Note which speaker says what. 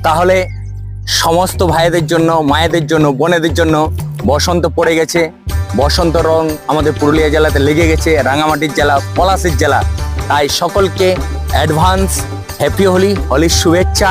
Speaker 1: তাহলে সমস্ত ভাইদের জন্য, মায়েদের জন্য, বোনেদের জন্য বসন্ত পড়ে গেছে। বসন্ত রং আমাদের পুরুলিয়া জেলাতে লেগে গেছে, রাঙামাটির জেলা, পলাশীর জেলা। তাই সকলকে অ্যাডভান্স হ্যাপি হোলি, হোলির শুভেচ্ছা।